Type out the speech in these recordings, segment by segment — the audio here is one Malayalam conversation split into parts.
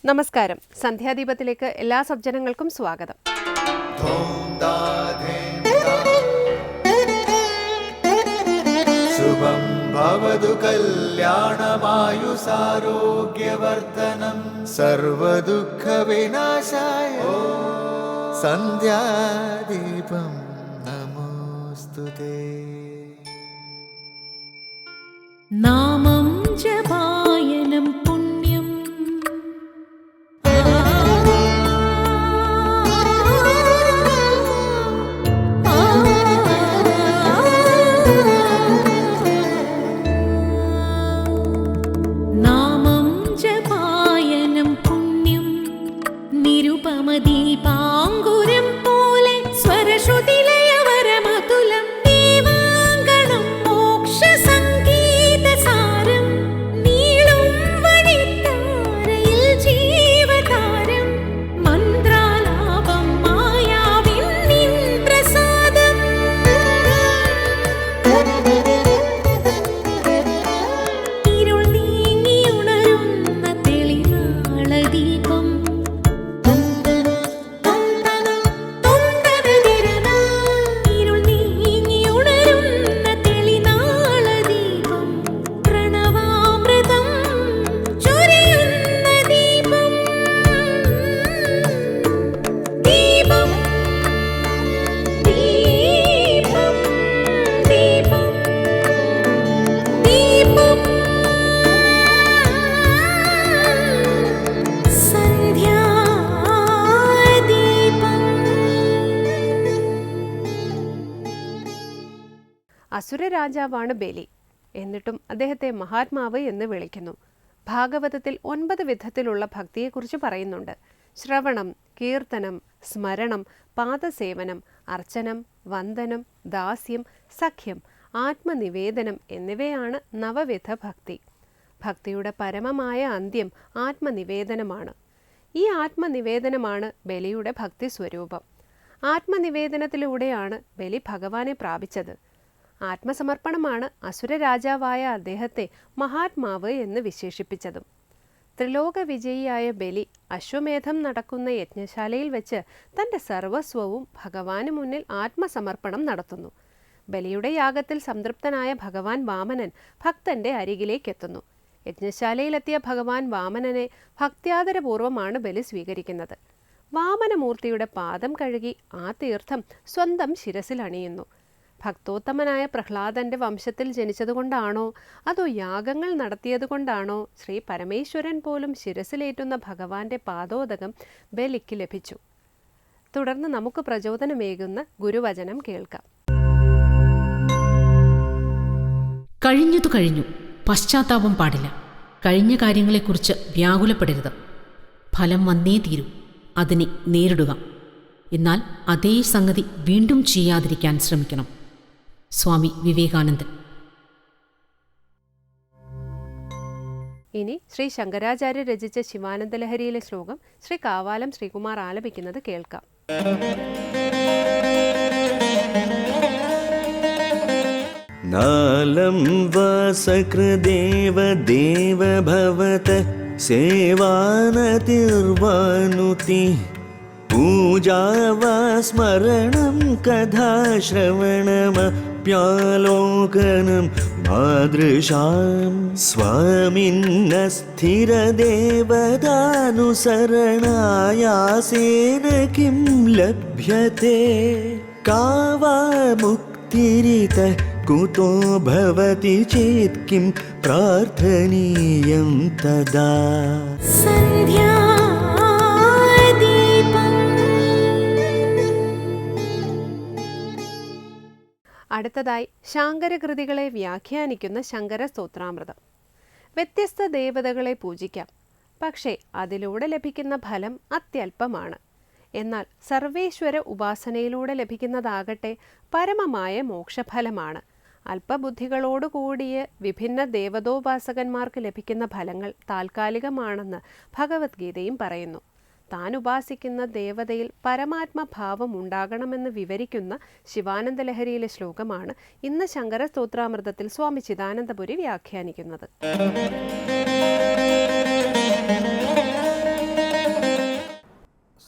നമസ്കാരം. സന്ധ്യാദീപത്തിലേക്ക് എല്ലാ സജ്ജനങ്ങൾക്കും സ്വാഗതം. ശുഭം ഭവതു കല്യാണമായുസാരോഗ്യവർദ്ധനം സർവദുഃഖ വിനാശായ സന്ധ്യാദീപം നമോസ്തുതേ. നാമം ജപായനം പുണ്യം നാമം ജപായനം പുണ്യം നിരുപമദീപാങ്കുരം പോലെ സ്വരശ്രുതിലയവരമതുലം ദീവാങ്കണം മോക്ഷസംഗീതസാരം നീളും വഴിത്താരയിൽ ജീവതാരം മന്ത്രാലാപം മായാവിൻ നിൻ പ്രസാദം. ഇരുൾ നീങ്ങിയുണരുന്ന തെളിനാളദീപം ഇരുൾ നീങ്ങിയുണരുന്ന തെളിനാളദീപം പ്രണവാമൃതം ചൊരിയുന്ന ദീപം. ദീപം ദീപം ദീപം ദീപം സന്ധ്യാദീപം. അസുര രാജാവാണ് ബലി. എന്നിട്ടും അദ്ദേഹത്തെ മഹാത്മാവ് എന്ന് വിളിക്കുന്നു. ഭാഗവതത്തിൽ 9 വിധത്തിലുള്ള ഭക്തിയെക്കുറിച്ച് പറയുന്നുണ്ട്. ശ്രവണം, കീർത്തനം, സ്മരണം, പാദസേവനം, അർച്ചനം, വന്ദനം, ദാസ്യം, സഖ്യം, ആത്മനിവേദനം എന്നിവയാണ് 9 വിധ ഭക്തി. ഭക്തിയുടെ പരമമായ അന്ത്യം ആത്മനിവേദനമാണ്. ഈ ആത്മനിവേദനമാണ് ബലിയുടെ ഭക്തി സ്വരൂപം. ആത്മനിവേദനത്തിലൂടെയാണ് ബലി ഭഗവാനെ പ്രാപിച്ചത്. ആത്മസമർപ്പണമാണ് അസുര രാജാവായ അദ്ദേഹത്തെ മഹാത്മാവ് എന്ന് വിശേഷിപ്പിച്ചതും. ത്രിലോക വിജയിയായ ബലി അശ്വമേധം നടക്കുന്ന യജ്ഞശാലയിൽ വെച്ച് തൻ്റെ സർവസ്വവും ഭഗവാന് മുന്നിൽ ആത്മസമർപ്പണം നടത്തുന്നു. ബലിയുടെ യാഗത്തിൽ സംതൃപ്തനായ ഭഗവാൻ വാമനൻ ഭക്തന്റെ അരികിലേക്കെത്തുന്നു. യജ്ഞശാലയിലെത്തിയ ഭഗവാൻ വാമനനെ ഭക്ത്യാദരപൂർവമാണ് ബലി സ്വീകരിക്കുന്നത്. വാമനമൂർത്തിയുടെ പാദം കഴുകി ആ തീർത്ഥം സ്വന്തം ശിരസിൽ അണിയുന്നു. ഭക്തോത്തമനായ പ്രഹ്ലാദന്റെ വംശത്തിൽ ജനിച്ചതുകൊണ്ടാണോ അതോ യാഗങ്ങൾ നടത്തിയതുകൊണ്ടാണോ ശ്രീ പരമേശ്വരൻ പോലും ശിരസിലേറ്റുന്ന ഭഗവാന്റെ പാദോദകം ബലിക്ക് ലഭിച്ചു. തുടർന്ന് നമുക്ക് പ്രചോദനമേകുന്ന ഗുരുവചനം കേൾക്കാം. കഴിഞ്ഞതു കഴിഞ്ഞു, പശ്ചാത്താപം പാടില്ല. കഴിഞ്ഞ കാര്യങ്ങളെക്കുറിച്ച് വ്യാകുലപ്പെടരുത്. ഫലം വന്നേ തീരൂ, അതിനെ നേരിടുക. എന്നാൽ അതേ സംഗതി വീണ്ടും ചെയ്യാതിരിക്കാൻ ശ്രമിക്കണം. സ്വാമി വിവേകാനന്ദൻ. ഇനി ശ്രീ ശങ്കരാചാര്യ രചിച്ച ശിവാനന്ദലഹരിയിലെ ശ്ലോകം ശ്രീ കാവാലം ശ്രീകുമാർ ആലപിക്കുന്നത് കേൾക്കാം. നാലം വാസകൃദേവ ദേവ ഭവത സേവാനതിർവാനുതി പൂജാ വാ സ്മരണം കഥാശ്രവണമപ്യാലോകനം മാതൃശാം സ്വാമിന്ന സ്ഥിരദേവതാനുസരണായാസേന കിം ലഭ്യത്തെ കാ വാ മുക്തിരിതഃ കുതോ ഭവതി ചേത് കിം പ്രാർത്ഥനീയം തദാ. അടുത്തതായി ശാങ്കരകൃതികളെ വ്യാഖ്യാനിക്കുന്ന ശങ്കര സ്തോത്രാമൃതം. വ്യത്യസ്ത ദേവതകളെ പൂജിക്കാം, പക്ഷേ അതിലൂടെ ലഭിക്കുന്ന ഫലം അത്യല്പമാണ്. എന്നാൽ സർവേശ്വര ഉപാസനയിലൂടെ ലഭിക്കുന്നതാകട്ടെ പരമമായ മോക്ഷഫലമാണ്. അല്പബുദ്ധികളോടുകൂടിയ വിഭിന്ന ദേവതോപാസകന്മാർക്ക് ലഭിക്കുന്ന ഫലങ്ങൾ താൽക്കാലികമാണെന്ന് ഭഗവത്ഗീതയും പറയുന്നു. താൻ ഉപാസിക്കുന്ന ദേവതയിൽ പരമാത്മഭാവം ഉണ്ടാകണമെന്ന് വിവരിക്കുന്ന ശിവാനന്ദലഹരിയിലെ ശ്ലോകമാണ് ഇന്ന് ശങ്കര സ്തോത്രാമൃതത്തിൽ സ്വാമി ചിദാനന്ദപുരി വ്യാഖ്യാനിക്കുന്നത്.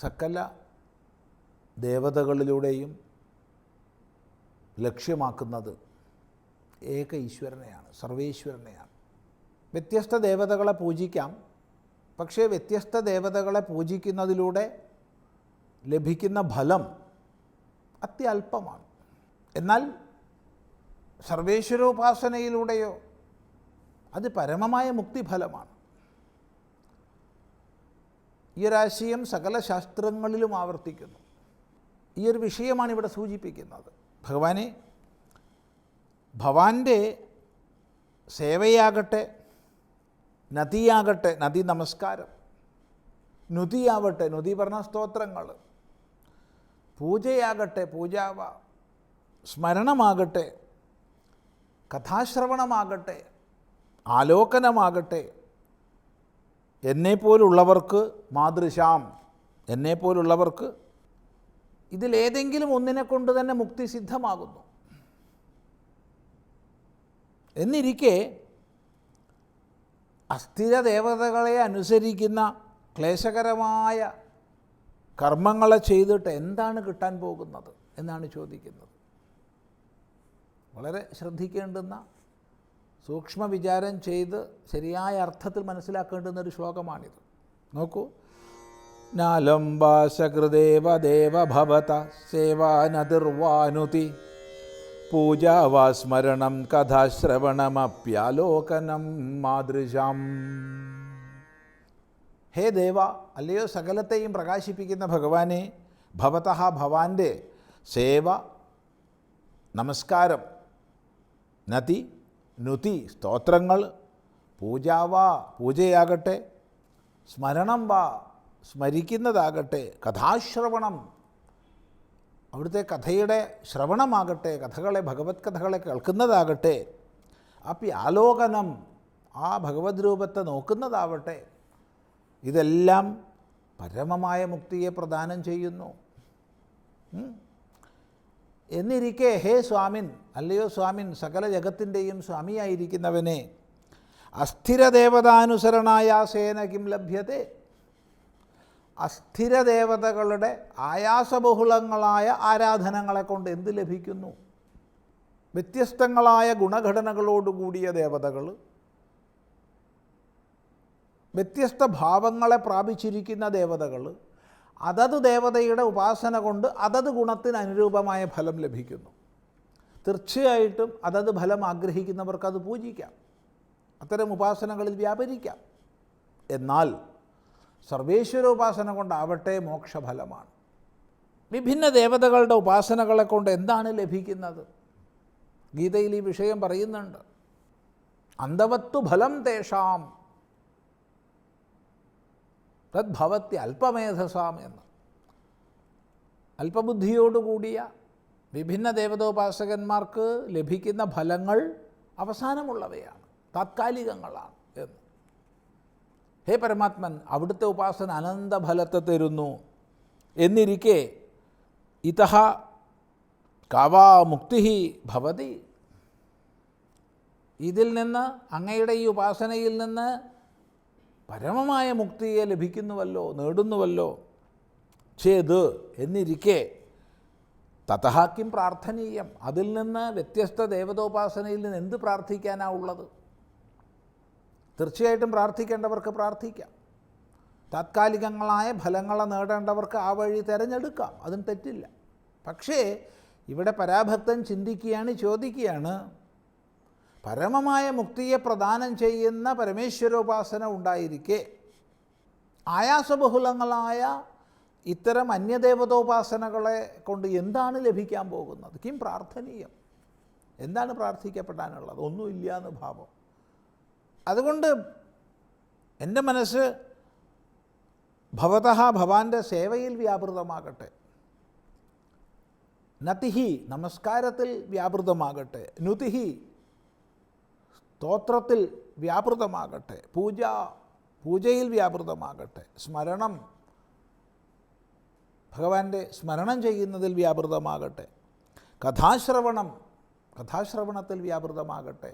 സകല ദേവതകളിലൂടെയും ലക്ഷ്യമാക്കുന്നത് ഏക ഈശ്വരനെയാണ്, സർവേശ്വരനെയാണ്. വ്യത്യസ്ത ദേവതകളെ പൂജിക്കാം, പക്ഷേ വ്യത്യസ്ത ദേവതകളെ പൂജിക്കുന്നതിലൂടെ ലഭിക്കുന്ന ഫലം അത്യല്പമാണ്. എന്നാൽ സർവേശ്വരോപാസനയിലൂടെയോ അത് പരമമായ മുക്തിഫലമാണ്. ഈ ഒരാശയം സകല ശാസ്ത്രങ്ങളിലും ആവർത്തിക്കുന്നു. ഈ ഒരു വിഷയമാണ് ഇവിടെ സൂചിപ്പിക്കുന്നത്. ഭഗവാനെ, ഭവാന്റെ സേവയാകട്ടെ, നദിയാകട്ടെ, നദി നമസ്കാരം, നുതിയാവട്ടെ, നുതി പറഞ്ഞ സ്തോത്രങ്ങൾ, പൂജയാകട്ടെ, പൂജാവ, സ്മരണമാകട്ടെ, കഥാശ്രവണമാകട്ടെ, ആലോകനമാകട്ടെ, എന്നെപ്പോലുള്ളവർക്ക് മാതൃശാം, എന്നെപ്പോലുള്ളവർക്ക് ഇതിലേതെങ്കിലും ഒന്നിനെ കൊണ്ട് തന്നെ മുക്തി സിദ്ധമാകുന്നു എന്നിരിക്കെ അസ്ഥിര ദേവതകളെ അനുസരിക്കുന്ന ക്ലേശകരമായ കർമ്മങ്ങളെ ചെയ്തിട്ട് എന്താണ് കിട്ടാൻ പോകുന്നത് എന്നാണ് ചോദിക്കുന്നത്. വളരെ ശ്രദ്ധിക്കേണ്ടുന്ന, സൂക്ഷ്മ വിചാരം ചെയ്ത് ശരിയായ അർത്ഥത്തിൽ മനസ്സിലാക്കേണ്ടുന്നൊരു ശ്ലോകമാണിത്. നോക്കൂ. നാലംബാശകൃദേവ ദേവ ഭവത സേവാനതിർവാനുതി പൂജാവാ സ്മരണം കഥാശ്രവണമപ്യാലോകനം മാതൃശാം. ഹേ ദേവ, അല്ലയോ സകലത്തെയും പ്രകാശിപ്പിക്കുന്ന ഭഗവാനെ, ഭവതഃ, ഭവാന്റെ സേവ, നമസ്കാരം, നതി, നുതി, സ്തോത്രങ്ങൾ, പൂജാവാ, പൂജയാകട്ടെ, സ്മരണം വാ, സ്മരിക്കുന്നതാകട്ടെ, കഥാശ്രവണം, അവിടുത്തെ കഥയുടെ ശ്രവണമാകട്ടെ, കഥകളെ, ഭഗവത് കഥകളെ കേൾക്കുന്നതാകട്ടെ, ആലോകനം, ആ ഭഗവത് രൂപത്തെ നോക്കുന്നതാവട്ടെ, ഇതെല്ലാം പരമമായ മുക്തിയെ പ്രദാനം ചെയ്യുന്നു. എന്നിരിക്കെ ഹേ സ്വാമിൻ, അല്ലയോ സ്വാമിൻ, സകല ജഗത്തിൻ്റെയും സ്വാമിയായിരിക്കുന്നവനെ, അസ്ഥിരദേവതാനുസരണായാസേന കിം ലഭ്യത്തെ, അസ്ഥിരദേവതകളുടെ ആയാസബഹുളങ്ങളായ ആരാധനകളെ കൊണ്ട് എന്ത് ലഭിക്കുന്നു? വ്യത്യസ്തങ്ങളായ ഗുണഘടനകളോടുകൂടിയ ദേവതകൾ, വ്യത്യസ്ത ഭാവങ്ങളെ പ്രാപിച്ചിരിക്കുന്ന ദേവതകൾ, അതത് ദേവതയുടെ ഉപാസന കൊണ്ട് അതത് ഗുണത്തിന് അനുരൂപമായ ഫലം ലഭിക്കുന്നു. തീർച്ചയായിട്ടും അതത് ഫലം ആഗ്രഹിക്കുന്നവർക്ക് അത് പൂജിക്കാം, അത്തരം ഉപാസനകളിൽ വ്യാപരിക്കാം. എന്നാൽ സർവേശ്വരോപാസന കൊണ്ടാവട്ടെ മോക്ഷഫലമാണ്. വിഭിന്ന ദേവതകളുടെ ഉപാസനകളെ കൊണ്ട് എന്താണ് ലഭിക്കുന്നത്? ഗീതയിൽ ഈ വിഷയം പറയുന്നുണ്ട്. അന്തവത്തു ഫലം തേഷാം തദ്ഭവത്തി അല്പമേധസാം എന്ന്. അല്പബുദ്ധിയോടുകൂടിയ വിഭിന്ന ദേവതോപാസകന്മാർക്ക് ലഭിക്കുന്ന ഫലങ്ങൾ അവസാനമുള്ളവയാണ്, താത്കാലികങ്ങളാണ് എന്ന്. ഹേ പരമാത്മൻ, അവിടുത്തെ ഉപാസന അനന്തഫലത്തെ തരുന്നു എന്നിരിക്കെ ഇതഃ കാവാ മുക്തി ഭവതി, ഇതിൽ നിന്ന്, അങ്ങയുടെ ഈ ഉപാസനയിൽ നിന്ന് പരമമായ മുക്തിയെ ലഭിക്കുന്നുവല്ലോ, നേടുന്നുവല്ലോ. ചേത് എന്നിരിക്കെ തതഃ കിം പ്രാർത്ഥനീയം, അതിൽ നിന്ന്, വ്യത്യസ്ത ദേവതോപാസനയിൽ നിന്ന് എന്ത് പ്രാർത്ഥിക്കാനാണ് ഉള്ളത്? തീർച്ചയായിട്ടും പ്രാർത്ഥിക്കേണ്ടവർക്ക് പ്രാർത്ഥിക്കാം, താത്കാലികങ്ങളായ ഫലങ്ങളെ നേടേണ്ടവർക്ക് ആ വഴി തിരഞ്ഞെടുക്കാം, അതിന് തെറ്റില്ല. പക്ഷേ ഇവിടെ പരാഭക്തൻ ചിന്തിക്കുകയാണ്, ചോദിക്കുകയാണ്, പരമമായ മുക്തിയെ പ്രദാനം ചെയ്യുന്ന പരമേശ്വരോപാസന ഉണ്ടായിരിക്കെ ആയാസബഹുലങ്ങളായ ഇത്തരം അന്യദേവതോപാസനകളെ കൊണ്ട് എന്താണ് ലഭിക്കാൻ പോകുന്നത്? കിം പ്രാർത്ഥനീയം, എന്താണ് പ്രാർത്ഥിക്കപ്പെടാനുള്ളത്? ഒന്നുമില്ല എന്ന് ഭാവം. അതുകൊണ്ട് എൻ്റെ മനസ്സ് ഭവതഃ, ഭവാന്റെ സേവയിൽ വ്യാപൃതമാകട്ടെ, നതിഹി, നമസ്കാരത്തിൽ വ്യാപൃതമാകട്ടെ, നുതിഹി, സ്തോത്രത്തിൽ വ്യാപൃതമാകട്ടെ, പൂജയിൽ വ്യാപൃതമാകട്ടെ, സ്മരണം, ഭഗവാന്റെ സ്മരണം ചെയ്യുന്നതിൽ വ്യാപൃതമാകട്ടെ, കഥാശ്രവണത്തിൽ വ്യാപൃതമാകട്ടെ,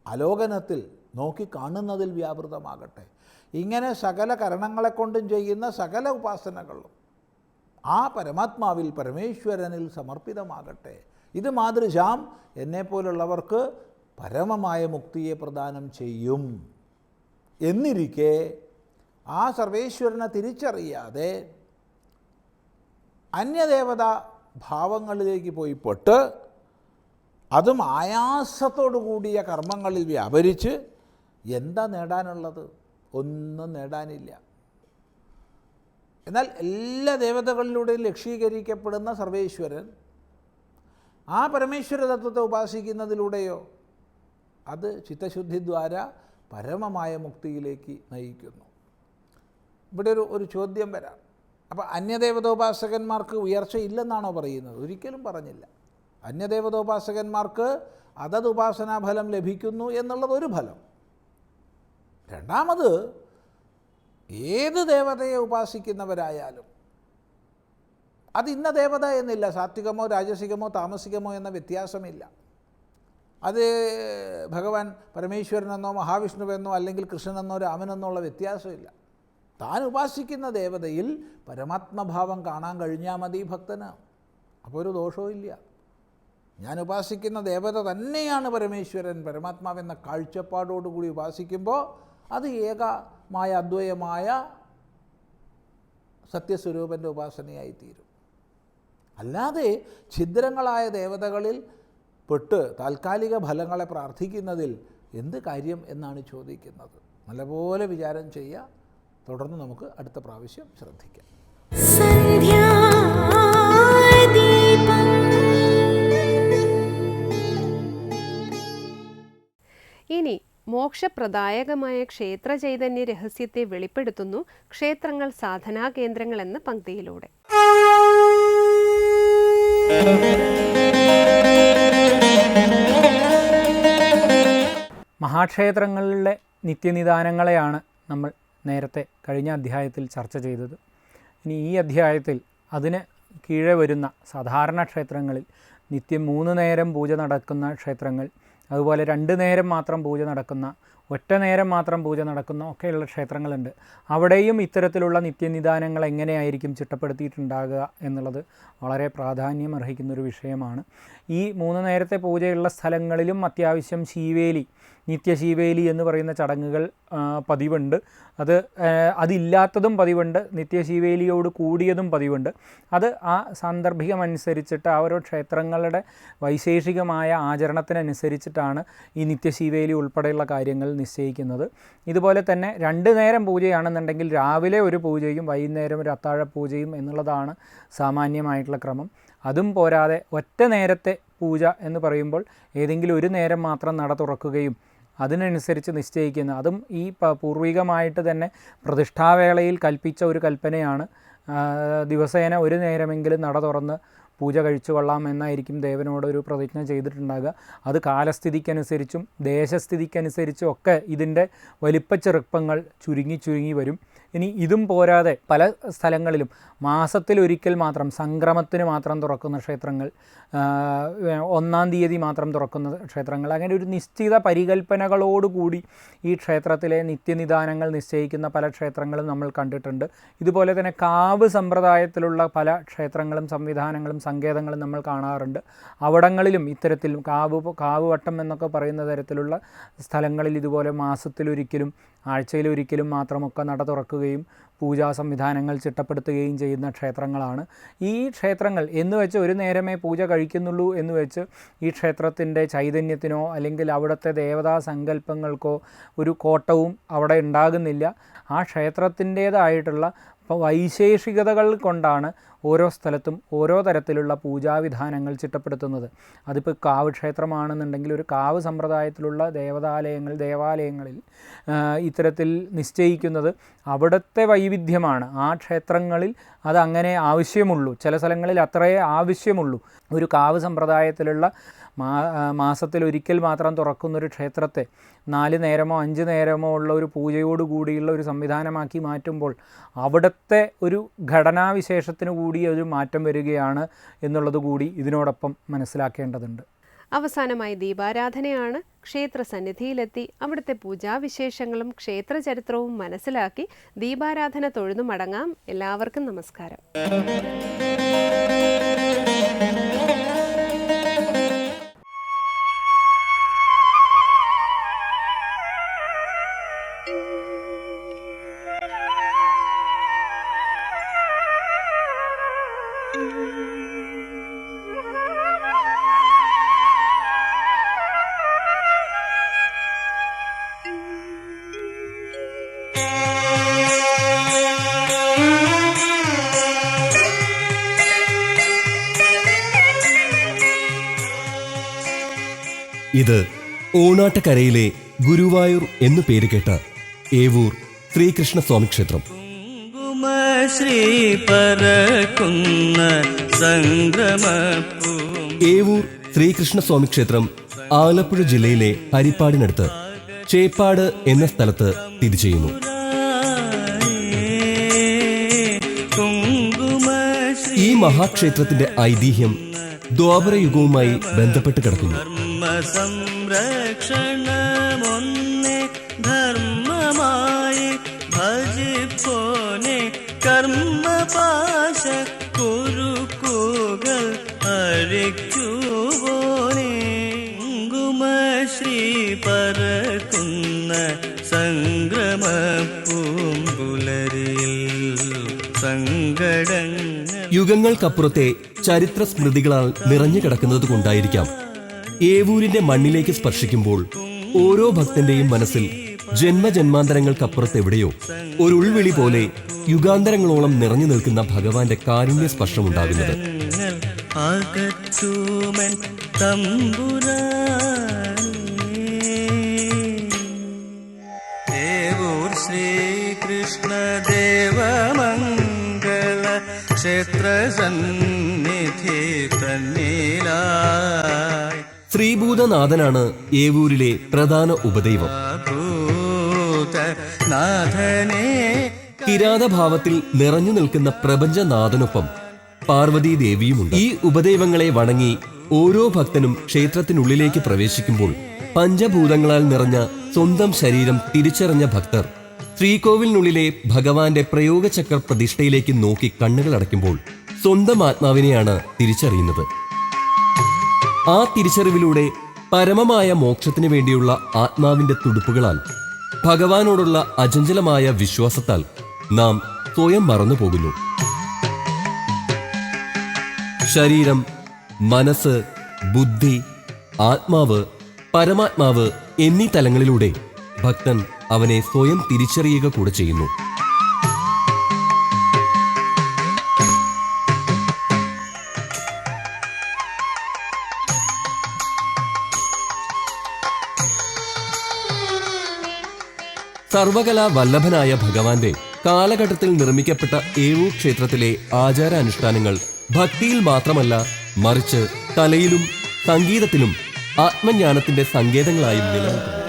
ആലോകനത്തിൽ നോക്കിക്കാണുന്നതിൽ വ്യാപൃതമാകട്ടെ. ഇങ്ങനെ സകല കരണങ്ങളെ കൊണ്ടും ചെയ്യുന്ന സകല ഉപാസനകളും ആ പരമാത്മാവിൽ പരമേശ്വരനിൽ സമർപ്പിതമാകട്ടെ. ഇത് മാതൃശാം എന്നെപ്പോലുള്ളവർക്ക് പരമമായ മുക്തിയെ പ്രദാനം ചെയ്യും എന്നിരിക്കെ ആ സർവേശ്വരനെ തിരിച്ചറിയാതെ അന്യദേവതാ ഭാവങ്ങളിലേക്ക് പോയി പെട്ട് അതും ആയാസത്തോടു കൂടിയ കർമ്മങ്ങളിൽ വ്യാപരിച്ച് എന്താ നേടാനുള്ളത്? ഒന്നും നേടാനില്ല. എന്നാൽ എല്ലാ ദേവതകളിലൂടെയും ലക്ഷീകരിക്കപ്പെടുന്ന സർവേശ്വരൻ ആ പരമേശ്വര തത്വത്തെ ഉപാസിക്കുന്നതിലൂടെയോ അത് ചിത്തശുദ്ധിദ്വാര പരമമായ മുക്തിയിലേക്ക് നയിക്കുന്നു. ഇവിടെ ഒരു ചോദ്യം വരാം. അപ്പോൾ അന്യദേവതോപാസകന്മാർക്ക് ഉയർച്ചയില്ലെന്നാണോ പറയുന്നത്? ഒരിക്കലും പറഞ്ഞില്ല. അന്യദേവതോപാസകന്മാർക്ക് അതത് ഉപാസനാഫലം ലഭിക്കുന്നു എന്നുള്ളതൊരു ഫലം. രണ്ടാമത്, ഏത് ദേവതയെ ഉപാസിക്കുന്നവരായാലും അത് ഇന്ന ദേവത എന്നില്ല. സാത്വികമോ രാജസികമോ താമസികമോ എന്ന വ്യത്യാസമില്ല. അത് ഭഗവാൻ പരമേശ്വരനെന്നോ മഹാവിഷ്ണുവെന്നോ അല്ലെങ്കിൽ കൃഷ്ണനെന്നോ രാമനെന്നോ ഉള്ള വ്യത്യാസമില്ല. താൻ ഉപാസിക്കുന്ന ദേവതയിൽ പരമാത്മഭാവം കാണാൻ കഴിഞ്ഞാൽ മതി ഭക്തന്. അപ്പോൾ ഒരു ദോഷവും ഇല്ല. ഞാൻ ഉപാസിക്കുന്ന ദേവത തന്നെയാണ് പരമേശ്വരൻ, പരമാത്മാവെന്ന കാഴ്ചപ്പാടോടുകൂടി ഉപാസിക്കുമ്പോൾ അത് ഏകമായ അദ്വയമായ സത്യസ്വരൂപൻ്റെ ഉപാസനയായിത്തീരും. അല്ലാതെ ഛിദ്രങ്ങളായ ദേവതകളിൽ പെട്ട് താൽക്കാലിക ഫലങ്ങളെ പ്രാർത്ഥിക്കുന്നതിൽ എന്ത് കാര്യം എന്നാണ് ചോദിക്കുന്നത്. നല്ലപോലെ വിചാരം ചെയ്യുക. തുടർന്ന് നമുക്ക് അടുത്ത പ്രാവശ്യം ശ്രദ്ധിക്കാം. ഇനി മോക്ഷപ്രദായകമായ ക്ഷേത്ര ചൈതന്യ രഹസ്യത്തെ വെളിപ്പെടുത്തുന്നു ക്ഷേത്രങ്ങൾ സാധനാ കേന്ദ്രങ്ങൾ എന്ന പങ്ക്തിയിലൂടെ. മഹാക്ഷേത്രങ്ങളിലെ നിത്യനിദാനങ്ങളെയാണ് നമ്മൾ നേരത്തെ കഴിഞ്ഞ അധ്യായത്തിൽ ചർച്ച ചെയ്തത്. ഇനി ഈ അധ്യായത്തിൽ അതിന് കീഴെ വരുന്ന സാധാരണ ക്ഷേത്രങ്ങളിൽ നിത്യം 3 നേരം പൂജ നടക്കുന്ന ക്ഷേത്രങ്ങൾ, അതുപോലെ 2 നേരം മാത്രം പൂജ നടക്കുന്ന, ഒറ്റ നേരം മാത്രം പൂജ നടക്കുന്ന ഒക്കെയുള്ള ക്ഷേത്രങ്ങളുണ്ട്. അവിടെയും ഇത്തരത്തിലുള്ള നിത്യനിദാനങ്ങൾ എങ്ങനെയായിരിക്കും ചിട്ടപ്പെടുത്തിയിട്ടുണ്ടാകുക എന്നുള്ളത് വളരെ പ്രാധാന്യം അർഹിക്കുന്നൊരു വിഷയമാണ്. ഈ 3 നേരത്തെ പൂജയുള്ള സ്ഥലങ്ങളിലും അത്യാവശ്യം ശീവേലി, നിത്യശീവേലി എന്ന് പറയുന്ന ചടങ്ങുകൾ പതിവുണ്ട്. അതില്ലാത്തതും പതിവുണ്ട്, നിത്യശീവേലിയോട് കൂടിയതും പതിവുണ്ട്. അത് ആ സാന്ദർഭികമനുസരിച്ചിട്ട് ഓരോ ക്ഷേത്രങ്ങളുടെ വൈശേഷികമായ ആചരണത്തിനനുസരിച്ചിട്ടാണ് ഈ നിത്യശീവേലി ഉൾപ്പെടെയുള്ള കാര്യങ്ങൾ നിശ്ചയിക്കുന്നത്. ഇതുപോലെ തന്നെ 2 നേരം പൂജയാണെന്നുണ്ടെങ്കിൽ രാവിലെ ഒരു പൂജയും വൈകുന്നേരം ഒരു അത്താഴ പൂജയും എന്നുള്ളതാണ് സാമാന്യമായിട്ടുള്ള ക്രമം. അതും പോരാതെ ഒറ്റ നേരത്തെ പൂജ എന്ന് പറയുമ്പോൾ ഏതെങ്കിലും ഒരു നേരം മാത്രം നട തുറക്കുകയും അതിനനുസരിച്ച് നിശ്ചയിക്കുന്ന, അതും ഈ പൂർവികമായിട്ട് തന്നെ പ്രതിഷ്ഠാവേളയിൽ കൽപ്പിച്ച ഒരു കൽപ്പനയാണ്. ദിവസേന ഒരു നേരമെങ്കിലും നട തുറന്ന് പൂജ കഴിച്ചു കൊള്ളാം എന്നായിരിക്കും ദേവനോട് ഒരു പ്രതിജ്ഞ ചെയ്തിട്ടുണ്ടാകുക. അത് കാലസ്ഥിതിക്കനുസരിച്ചും ദേശസ്ഥിതിക്കനുസരിച്ചും ഒക്കെ ഇതിൻ്റെ വലിപ്പച്ചെറുപ്പങ്ങൾ ചുരുങ്ങി വരും. ഇനി ഇതും പോരാതെ പല സ്ഥലങ്ങളിലും മാസത്തിലൊരിക്കൽ മാത്രം സംക്രമത്തിന് മാത്രം തുറക്കുന്ന ക്ഷേത്രങ്ങൾ, 1-ാം തീയതി മാത്രം തുറക്കുന്ന ക്ഷേത്രങ്ങൾ, അങ്ങനെ ഒരു നിശ്ചിത പരികൽപ്പനകളോടുകൂടി ഈ ക്ഷേത്രത്തിലെ നിത്യനിദാനങ്ങൾ നിശ്ചയിക്കുന്ന പല ക്ഷേത്രങ്ങളും നമ്മൾ കണ്ടിട്ടുണ്ട്. ഇതുപോലെ തന്നെ കാവ് സമ്പ്രദായത്തിലുള്ള പല ക്ഷേത്രങ്ങളും സംവിധാനങ്ങളും സങ്കേതങ്ങളും നമ്മൾ കാണാറുണ്ട്. അവിടങ്ങളിലും ഇത്തരത്തിൽ കാവ് വട്ടം എന്നൊക്കെ പറയുന്ന തരത്തിലുള്ള സ്ഥലങ്ങളിൽ ഇതുപോലെ മാസത്തിലൊരിക്കലും ആഴ്ചയിലൊരിക്കലും മാത്രമൊക്കെ നട തുറക്കുകയും പൂജാ സംവിധാനങ്ങൾ ചിട്ടപ്പെടുത്തുകയും ചെയ്യുന്ന ക്ഷേത്രങ്ങളാണ്. ഈ ക്ഷേത്രങ്ങൾ എന്ന് വെച്ച് ഒരു നേരമേ പൂജ കഴിക്കുന്നുള്ളൂ എന്ന് വെച്ച് ഈ ക്ഷേത്രത്തിൻ്റെ ചൈതന്യത്തിനോ അല്ലെങ്കിൽ അവിടുത്തെ ദേവതാ സങ്കല്പങ്ങൾക്കോ ഒരു കോട്ടവും അവിടെ ഉണ്ടാകുന്നില്ല. ആ ക്ഷേത്രത്തിൻ്റേതായിട്ടുള്ള വൈശേഷികതകൾ കൊണ്ടാണ് ഓരോ സ്ഥലത്തും ഓരോ തരത്തിലുള്ള പൂജാവിധാനങ്ങൾ ചിട്ടപ്പെടുത്തുന്നത്. അതിപ്പോൾ കാവ് ക്ഷേത്രമാണെന്നുണ്ടെങ്കിൽ ഒരു കാവ് സമ്പ്രദായത്തിലുള്ള ദേവാലയങ്ങളിൽ ഇത്തരത്തിൽ നിശ്ചയിക്കുന്നത് അവിടുത്തെ വൈവിധ്യമാണ്. ആ ക്ഷേത്രങ്ങളിൽ അതങ്ങനെ ആവശ്യമുള്ളൂ. ചില സ്ഥലങ്ങളിൽ അത്രയേ ആവശ്യമുള്ളൂ. ഒരു കാവ് സമ്പ്രദായത്തിലുള്ള മാസത്തിലൊരിക്കൽ മാത്രം തുറക്കുന്നൊരു ക്ഷേത്രത്തെ 4 നേരമോ 5 നേരമോ ഉള്ള ഒരു പൂജയോടുകൂടിയുള്ള ഒരു സംവിധാനമാക്കി മാറ്റുമ്പോൾ അവിടുത്തെ ഒരു ഘടനാവിശേഷത്തിന് കൂടി ഒരു മാറ്റം വരികയാണ് എന്നുള്ളത് കൂടി ഇതിനോടൊപ്പം മനസ്സിലാക്കേണ്ടതുണ്ട്. അവസാനമായി ദീപാരാധനയാണ്. ക്ഷേത്ര സന്നിധിയിലെത്തി അവിടുത്തെ പൂജാവിശേഷങ്ങളും ക്ഷേത്ര ചരിത്രവും മനസ്സിലാക്കി ദീപാരാധന തൊഴുതു മടങ്ങാം. എല്ലാവർക്കും നമസ്കാരം. ഇത് ഓണാട്ടക്കരയിലെ ഗുരുവായൂർ എന്നു പേരുകേട്ട ഏവൂർ ശ്രീകൃഷ്ണസ്വാമി ക്ഷേത്രം. ഏവൂർ ശ്രീകൃഷ്ണസ്വാമി ക്ഷേത്രം ആലപ്പുഴ ജില്ലയിലെ ഹരിപ്പാടിനടുത്ത് ചേപ്പാട് എന്ന സ്ഥലത്ത് സ്ഥിതി ചെയ്യുന്നു. ഈ മഹാക്ഷേത്രത്തിന്റെ ഐതിഹ്യം ദ്വാപരയുഗവുമായി ബന്ധപ്പെട്ട് കിടക്കുന്നു. സംരക്ഷണമൊന്നേ ധർമ്മമായി ഭജിപ്പോനെ കർമ്മപാശ കുരുക്കുകൾ അഴിക്കുപോനെ കുങ്കുമശ്രീ പരക്കുന്ന സംക്രമപ്പൂമ്പുലരിൽ സങ്കടങ്ങൾ യുഗങ്ങൾക്കപ്പുറത്തെ ചരിത്ര സ്മൃതികളാൽ നിറഞ്ഞു കിടക്കുന്നത് കൊണ്ടായിരിക്കാം ഏവൂരിന്റെ മണ്ണിലേക്ക് സ്പർശിക്കുമ്പോൾ ഓരോ ഭക്തന്റെയും മനസ്സിൽ ജന്മജന്മാന്തരങ്ങൾക്കപ്പുറത്തെവിടെയോ ഒരു ഉൾവിളി പോലെ യുഗാന്തരങ്ങളോളം നിറഞ്ഞു നിൽക്കുന്ന ഭഗവാന്റെ കാരുണ്യ സ്പർശമുണ്ടാകുന്നത്. ശ്രീകൃഷ്ണദേവമംഗള ക്ഷേത്ര സന്നിധി തന്നിലായി ശ്രീഭൂതനാഥനാണ് ഏവൂരിലെ പ്രധാന ഉപദൈവം. കിരാതഭാവത്തിൽ നിറഞ്ഞു നിൽക്കുന്ന പ്രപഞ്ചനാഥനൊപ്പം പാർവതീദേവിയുമുണ്ട്. ഈ ഉപദൈവങ്ങളെ വണങ്ങി ഓരോ ഭക്തനും ക്ഷേത്രത്തിനുള്ളിലേക്ക് പ്രവേശിക്കുമ്പോൾ പഞ്ചഭൂതങ്ങളാൽ നിറഞ്ഞ സ്വന്തം ശരീരം തിരിച്ചറിഞ്ഞ ഭക്തർ ശ്രീകോവിലിനുള്ളിലെ ഭഗവാന്റെ പ്രയോഗചക്ര പ്രതിഷ്ഠയിലേക്ക് നോക്കി കണ്ണുകൾ അടയ്ക്കുമ്പോൾ സ്വന്തം ആത്മാവിനെയാണ് തിരിച്ചറിയുന്നത്. ആ തിരിച്ചറിവിലൂടെ പരമമായ മോക്ഷത്തിനു വേണ്ടിയുള്ള ആത്മാവിന്റെ തുടുപ്പുകളാൽ ഭഗവാനോടുള്ള അചഞ്ചലമായ വിശ്വാസത്താൽ നാം സ്വയം മറന്നു പോകുന്നു. ശരീരം, മനസ്സ്, ബുദ്ധി, ആത്മാവ്, പരമാത്മാവ് എന്നീ തലങ്ങളിലൂടെ ഭക്തൻ അവനെ സ്വയം തിരിച്ചറിയുക കൂടെ ചെയ്യുന്നു. സർവകലാ വല്ലഭനായ ഭഗവാന്റെ കാലഘട്ടത്തിൽ നിർമ്മിക്കപ്പെട്ട ഏവൂർ ക്ഷേത്രത്തിലെ ആചാരാനുഷ്ഠാനങ്ങൾ ഭക്തിയിൽ മാത്രമല്ല, മറിച്ച് കലയിലും സംഗീതത്തിലും ആത്മജ്ഞാനത്തിന്റെ സങ്കേതങ്ങളായും നിലനിൽക്കുന്നു.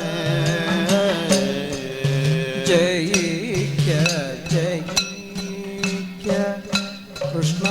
കൃഷ്ണ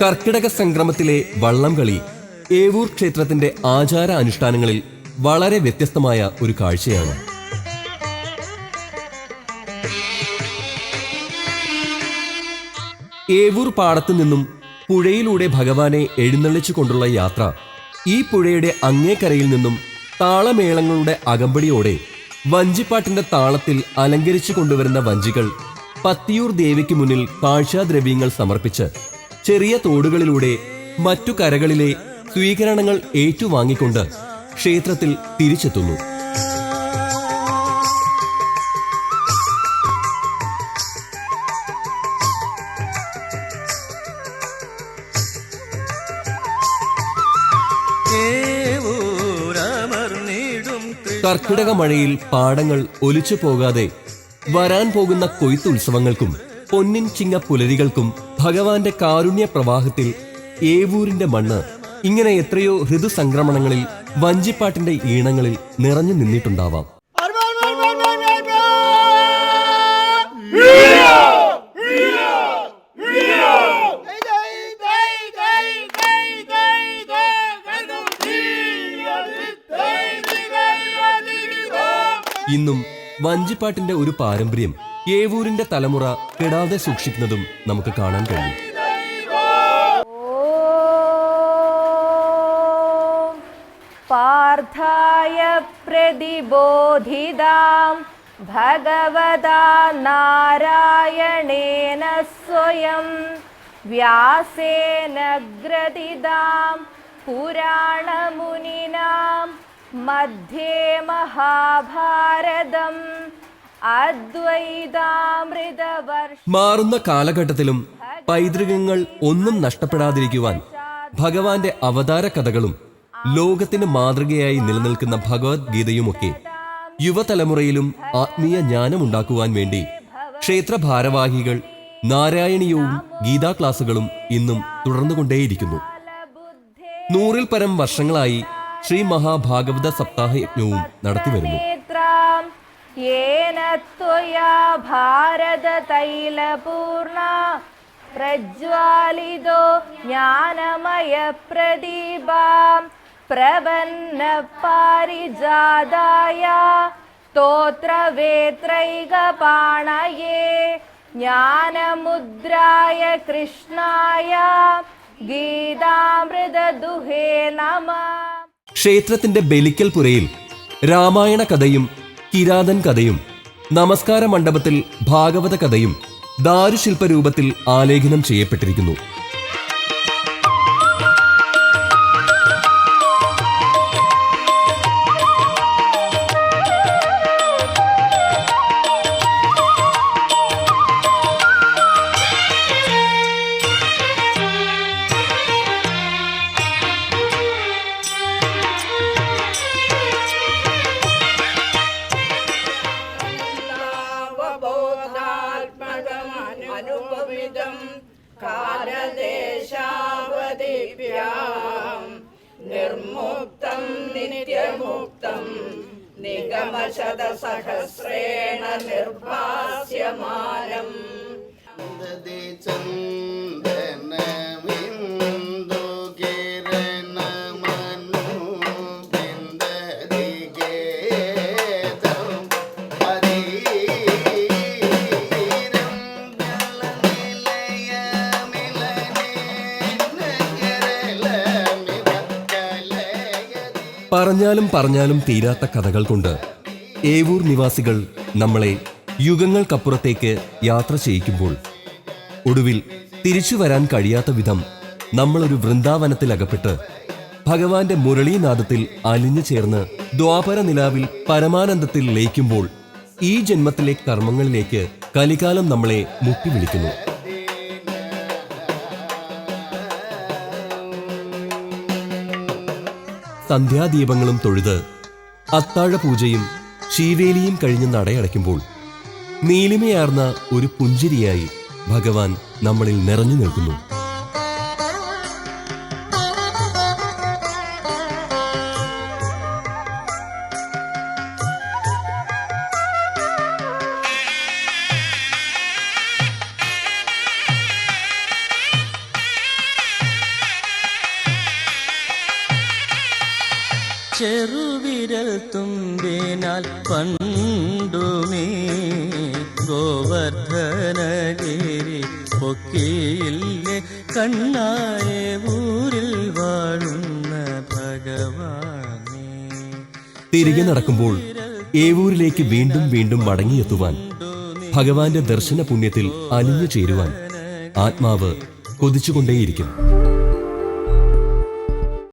കർക്കിടക സംക്രമത്തിലെ വള്ളംകളി ഏവൂർ ക്ഷേത്രത്തിന്റെ ആചാര അനുഷ്ഠാനങ്ങളിൽ വളരെ വ്യത്യസ്തമായ ഒരു കാഴ്ചയാണ്. ഏവൂർ പാടത്തു നിന്നും പുഴയിലൂടെ ഭഗവാനെ എഴുന്നള്ളിച്ചു കൊണ്ടുള്ള യാത്ര ഈ പുഴയുടെ അങ്ങേക്കരയിൽ നിന്നും താളമേളങ്ങളുടെ അകമ്പടിയോടെ വഞ്ചിപ്പാട്ടിന്റെ താളത്തിൽ അലങ്കരിച്ചു കൊണ്ടുവരുന്ന വഞ്ചികൾ പത്തിയൂർ ദേവിക്ക് മുന്നിൽ കാഴ്ചാദ്രവ്യങ്ങൾ സമർപ്പിച്ച് ചെറിയ തോടുകളിലൂടെ മറ്റു കരകളിലെ സ്വീകരണങ്ങൾ ഏറ്റുവാങ്ങിക്കൊണ്ട് ക്ഷേത്രത്തിൽ തിരിച്ചെത്തുന്നു. കർക്കിടക മഴയിൽ പാടങ്ങൾ ഒലിച്ചു പോകാതെ വരാൻ പോകുന്ന കൊയ്ത്തുത്സവങ്ങൾക്കും പൊന്നിൻ ചിങ്ങ പുലരികൾക്കും ഭഗവാന്റെ കാരുണ്യ പ്രവാഹത്തിൽ ഏവൂരിന്റെ മണ്ണ് ഇങ്ങനെ എത്രയോ ഋതുസംക്രമണങ്ങളിൽ വഞ്ചിപ്പാട്ടിന്റെ ഈണങ്ങളിൽ നിറഞ്ഞു നിന്നിട്ടുണ്ടാവാം. ഇന്നും വഞ്ചിപ്പാട്ടിന്റെ ഒരു പാരമ്പര്യം ഏവൂരിന്റെ തലമുറ കെടാതെ സൂക്ഷിക്കുന്നതും നമുക്ക് കാണാൻ കഴിയും. പാർത്ഥായ പ്രതിബോധിതാം ഭഗവതാ നാരായണേന സ്വയം വ്യാസേന ഗ്രഥിതാം പുരാണമുനിനാം മധ്യേ മഹാഭാരതം മാറുന്ന കാലഘട്ടത്തിലും പൈതൃകങ്ങൾ ഒന്നും നഷ്ടപ്പെടാതിരിക്കുവാൻ ഭഗവാന്റെ അവതാര കഥകളും ലോകത്തിന് മാതൃകയായി നിലനിൽക്കുന്ന ഭഗവത്ഗീതയുമൊക്കെ യുവതലമുറയിലും ആത്മീയ ജ്ഞാനമുണ്ടാക്കുവാൻ വേണ്ടി ക്ഷേത്ര ഭാരവാഹികൾ നാരായണീയവും ഗീതാ ക്ലാസുകളും ഇന്നും തുടർന്നുകൊണ്ടേയിരിക്കുന്നു. 100-ൽ പരം വർഷങ്ങളായി ശ്രീ മഹാഭാഗവത സപ്താഹയജ്ഞവും നടത്തിവരുന്നു. ഭാരത തൈലപൂർണ പ്രജ്വാലിതോ ജ്ഞാനമയ പ്രദീപാം പ്രപന്ന പാരിജാതായ സ്തോത്രവേത്രൈകപാണയേ ജ്ഞാനമുദ്രായ കൃഷ്ണായ ഗീതാമൃതദുഹേ നമഃ. ക്ഷേത്രത്തിന്റെ ബലിക്കൽ പുരയിൽ രാമായണ കഥയും കിരാതൻ കഥയും നമസ്കാര മണ്ഡപത്തിൽ ഭാഗവത കഥയും ദാരുശില്പരൂപത്തിൽ ആലേഖനം ചെയ്യപ്പെട്ടിരിക്കുന്നു. നിർമുക്തം നിത്യമുക്തം നിഗമശതസഹസ്രേണ നിർഭാസ്യമാനം പറഞ്ഞാലും തീരാത്ത കഥകൾ കൊണ്ട് ഏവൂർ നിവാസികൾ നമ്മളെ യുഗങ്ങൾക്കപ്പുറത്തേക്ക് യാത്ര ചെയ്യിക്കുമ്പോൾ ഒടുവിൽ തിരിച്ചു വരാൻ കഴിയാത്ത വിധം നമ്മളൊരു വൃന്ദാവനത്തിലകപ്പെട്ട് ഭഗവാന്റെ മുരളീനാദത്തിൽ അലിഞ്ഞു ചേർന്ന് ദ്വാപര നിലാവിൽ പരമാനന്ദത്തിൽ ലയിക്കുമ്പോൾ ഈ ജന്മത്തിലെ കർമ്മങ്ങളിലേക്ക് കലികാലം നമ്മളെ മുട്ടിവിളിക്കുന്നു. സന്ധ്യാദീപങ്ങളും തൊഴുത് അത്താഴപൂജയും ശീവേലിയും കഴിഞ്ഞ് നടയടയ്ക്കുമ്പോൾ നീലിമയാർന്ന ഒരു പുഞ്ചിരിയായി ഭഗവാൻ നമ്മളിൽ നിറഞ്ഞു നിൽക്കുന്നു. ചെറുവിരൽ തുമ്പിനാൽ പണ്ടുമേ ഗോവർദ്ധനഗിരി പൊക്കിയില്ലേ കണ്ണായ ഊരിൽ വാഴുന്ന ഭഗവാനേ. തിരികെ നടക്കുമ്പോൾ ഏവൂരിലേക്ക് വീണ്ടും വീണ്ടും മടങ്ങിയെത്തുവാൻ, ഭഗവാന്റെ ദർശന പുണ്യത്തിൽ അലിഞ്ഞു ചേരുവാൻ ആത്മാവ് കൊതിച്ചുകൊണ്ടേയിരിക്കും.